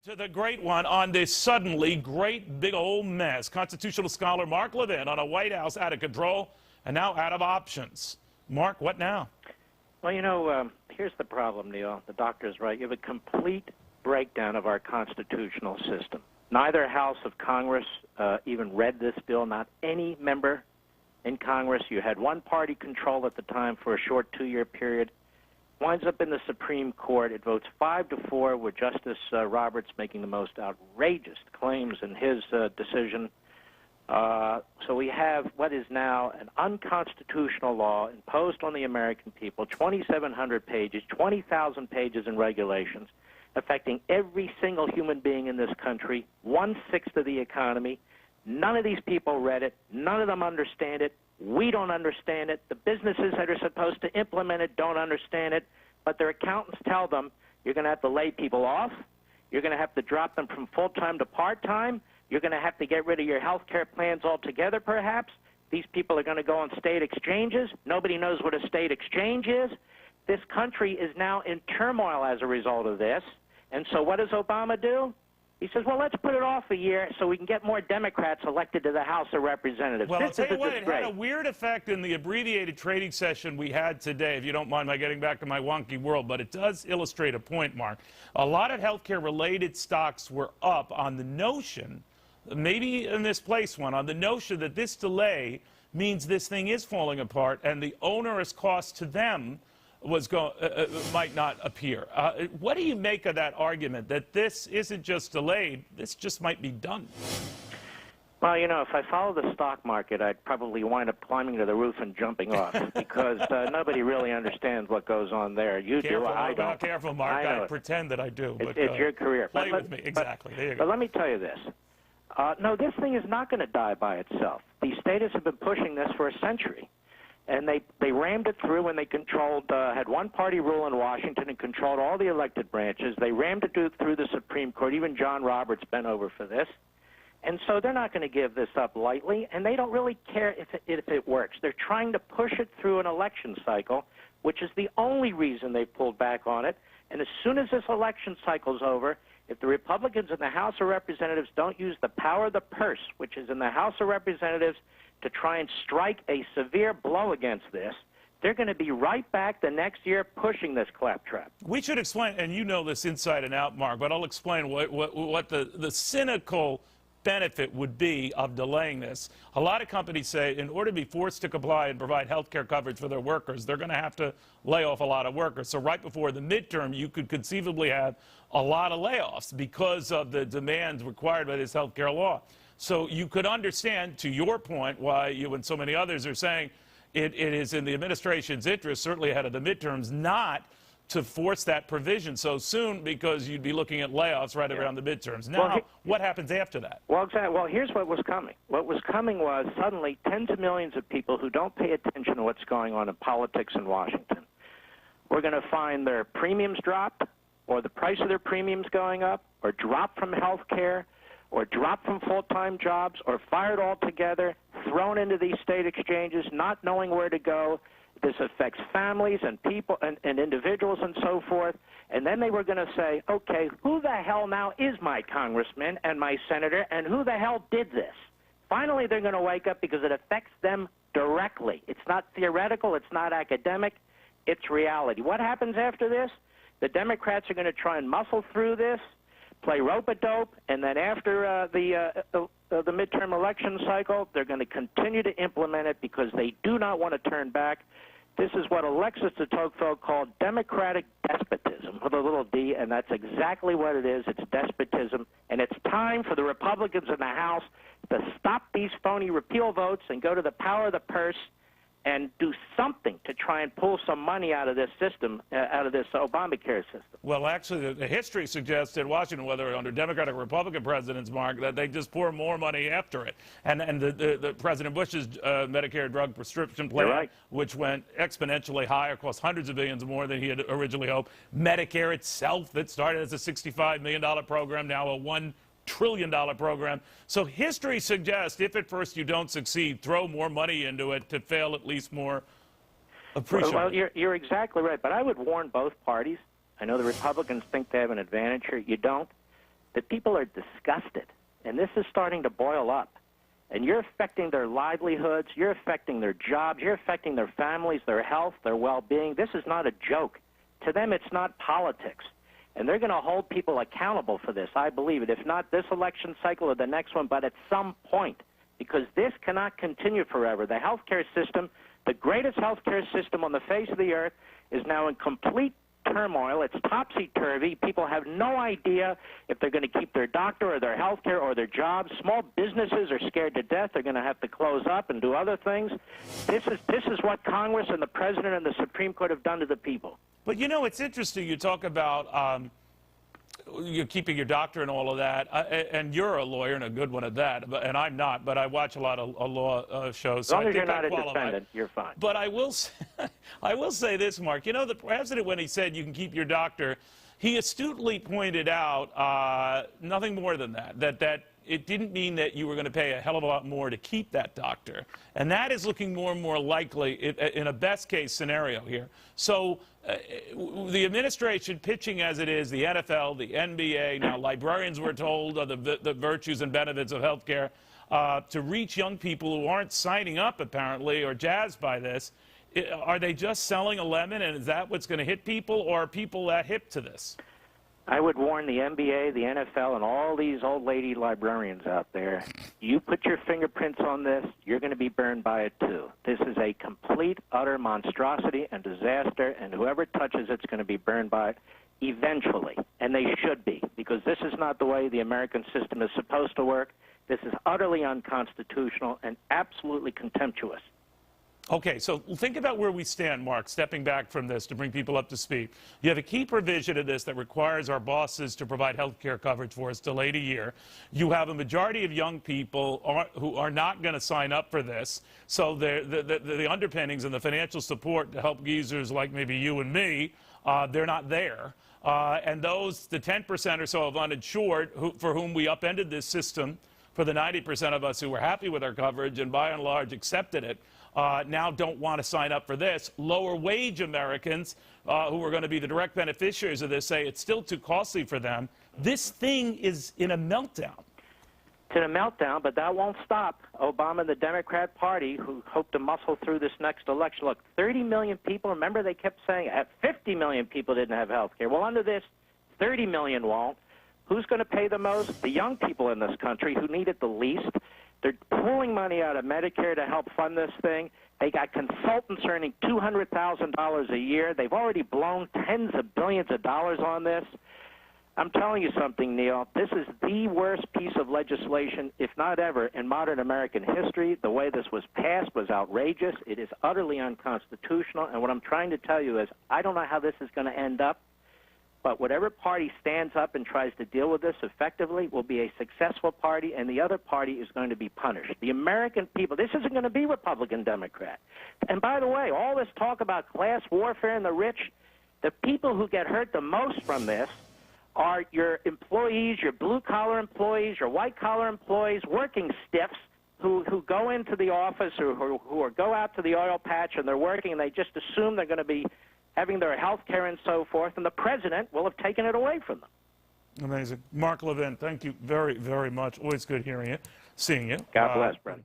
To the great one on this suddenly great big old mess. Constitutional scholar Mark Levin on a White House out of control and now out of options. Mark, what now? Well, you know, here's the problem, Neil. The doctor's right. You have a complete breakdown of our constitutional system. Neither House of Congress even read this bill, not any member in Congress. You had one-party control at the time for a short 2-year period. Winds up in the Supreme Court. It votes 5-4 with Justice Roberts making the most outrageous claims in his decision. So we have what is now an unconstitutional law imposed on the American people, 2,700 pages, 20,000 pages in regulations, affecting every single human being in this country, 1/6 of the economy. None of these people read it. None of them understand it. We don't understand it. The businesses that are supposed to implement it don't understand it. But their accountants tell them you're going to have to lay people off. You're going to have to drop them from full-time to part-time. You're going to have to get rid of your health care plans altogether, perhaps. These people are going to go on state exchanges. Nobody knows what a state exchange is. This country is now in turmoil as a result of this. And so what does Obama do? He says, well, let's put it off a year so we can get more Democrats elected to the House of Representatives. Well, This I'll tell is you a what, it disgrace. had a weird effect in the abbreviated trading session we had today, if you don't mind my getting back to my wonky world, but it does illustrate a point, Mark. A lot of healthcare-related stocks were up on the notion, maybe a misplaced one, on the notion that this delay means this thing is falling apart and the onerous cost to them might not appear. What do you make of that argument that this isn't just delayed, this just might be done? Well, you know, if I follow the stock market, I'd probably wind up climbing to the roof and jumping off because nobody really understands what goes on there. You careful, do, I don't. Careful, Mark. I pretend that I do. It's your career. Play with me. Exactly. There you go. But let me tell you this. No, this thing is not going to die by itself. These staters have been pushing this for a century. And they rammed it through when they had one-party rule in Washington and controlled all the elected branches. They rammed it through the Supreme Court. Even John Roberts bent over for this. And so they're not going to give this up lightly, and they don't really care if it works. They're trying to push it through an election cycle, which is the only reason they pulled back on it. And as soon as this election cycle's over, if the Republicans in the House of Representatives don't use the power of the purse, which is in the House of Representatives, to try and strike a severe blow against this, they're going to be right back the next year pushing this claptrap. We should explain, and you know this inside and out, Mark, but I'll explain what the cynical benefit would be of delaying this. A lot of companies say in order to be forced to comply and provide health care coverage for their workers, they're going to have to lay off a lot of workers. So right before the midterm, you could conceivably have a lot of layoffs because of the demands required by this health care law. So you could understand, to your point, why you and so many others are saying it is in the administration's interest, certainly ahead of the midterms, not to force that provision so soon because you'd be looking at layoffs right around the midterms. Now, what happens after that? Well, exactly. Well, here's what was coming. What was coming was suddenly tens of millions of people who don't pay attention to what's going on in politics in Washington. We're going to find their premiums dropped, or the price of their premiums going up, or drop from health care, or dropped from full-time jobs, or fired altogether, thrown into these state exchanges, not knowing where to go. This affects families and people and individuals and so forth. And then they were going to say, okay, who the hell now is my congressman and my senator, and who the hell did this? Finally, they're going to wake up because it affects them directly. It's not theoretical. It's not academic. It's reality. What happens after this? The Democrats are going to try and muscle through this, play rope-a-dope, and then after the midterm election cycle, they're going to continue to implement it because they do not want to turn back. This is what Alexis de Tocqueville called democratic despotism, with a little d, and that's exactly what it is. It's despotism, and it's time for the Republicans in the House to stop these phony repeal votes and go to the power of the purse and do something to try and pull some money out of this system, out of this Obamacare system. Well, actually, the history suggests in Washington, whether under Democratic or Republican presidents, Mark, that they just pour more money after it. And the President Bush's Medicare drug prescription plan, which went exponentially higher, cost hundreds of billions more than he had originally hoped. Medicare itself, that started as a $65 million program, now a $1 trillion program. So history suggests if at first you don't succeed, throw more money into it to fail at least more appreciably. Well, you're exactly right, but I would warn both parties. I know the Republicans think they have an advantage here. You don't. The people are disgusted, and this is starting to boil up. And you're affecting their livelihoods, you're affecting their jobs, you're affecting their families, their health, their well-being. This is not a joke. To them, it's not politics. And they're going to hold people accountable for this, I believe it. If not this election cycle or the next one, but at some point, because this cannot continue forever. The healthcare system, the greatest healthcare system on the face of the earth, is now in complete turmoil. It's topsy-turvy. People have no idea if they're going to keep their doctor or their health care or their jobs. Small businesses are scared to death. They're going to have to close up and do other things. This is what Congress and the President and the Supreme Court have done to the people. But, you know, it's interesting. You talk about you're keeping your doctor and all of that, and you're a lawyer and a good one at that, and I'm not, but I watch a lot of law shows. As long as you're not a defendant, you're fine. But I will say this, Mark. You know, the president, when he said you can keep your doctor, he astutely pointed out nothing more than that it didn't mean that you were going to pay a hell of a lot more to keep that doctor. And that is looking more and more likely in a best-case scenario here. So the administration pitching as it is, the NFL, the NBA, now librarians were told of the virtues and benefits of health care, to reach young people who aren't signing up, apparently, or jazzed by this. Are they just selling a lemon, and is that what's going to hit people, or are people that hip to this? I would warn the NBA, the NFL, and all these old lady librarians out there, you put your fingerprints on this, you're going to be burned by it too. This is a complete, utter monstrosity and disaster, and whoever touches it's going to be burned by it eventually. And they should be, because this is not the way the American system is supposed to work. This is utterly unconstitutional and absolutely contemptuous. Okay, so think about where we stand, Mark, stepping back from this to bring people up to speed. You have a key provision of this that requires our bosses to provide health care coverage for us delayed a year. You have a majority of young people who are not going to sign up for this, so the underpinnings and the financial support to help geezers like maybe you and me, they're not there. And those, the 10% or so of uninsured for whom we upended this system, for the 90% of us who were happy with our coverage and by and large accepted it, now don't want to sign up for this. Lower wage Americans who are going to be the direct beneficiaries of this say it's still too costly for them. This thing is in a meltdown. It's in a meltdown, but that won't stop Obama and the Democrat Party, who hope to muscle through this next election. Look, 30 million people, remember they kept saying 50 million people didn't have health care. Well, under this, 30 million won't. Who's going to pay the most? The young people in this country who need it the least. They're pulling money out of Medicare to help fund this thing. They got consultants earning $200,000 a year. They've already blown tens of billions of dollars on this. I'm telling you something, Neil. This is the worst piece of legislation, if not ever, in modern American history. The way this was passed was outrageous. It is utterly unconstitutional. And what I'm trying to tell you is I don't know how this is going to end up. But whatever party stands up and tries to deal with this effectively will be a successful party, and the other party is going to be punished. The American people, this isn't going to be Republican-Democrat. And by the way, all this talk about class warfare and the rich, the people who get hurt the most from this are your employees, your blue-collar employees, your white-collar employees, working stiffs who go into the office or who go out to the oil patch and they're working and they just assume they're going to be having their health care and so forth, and the president will have taken it away from them. Amazing. Mark Levin, thank you very, very much. Always good hearing you, seeing you. God bless, brother.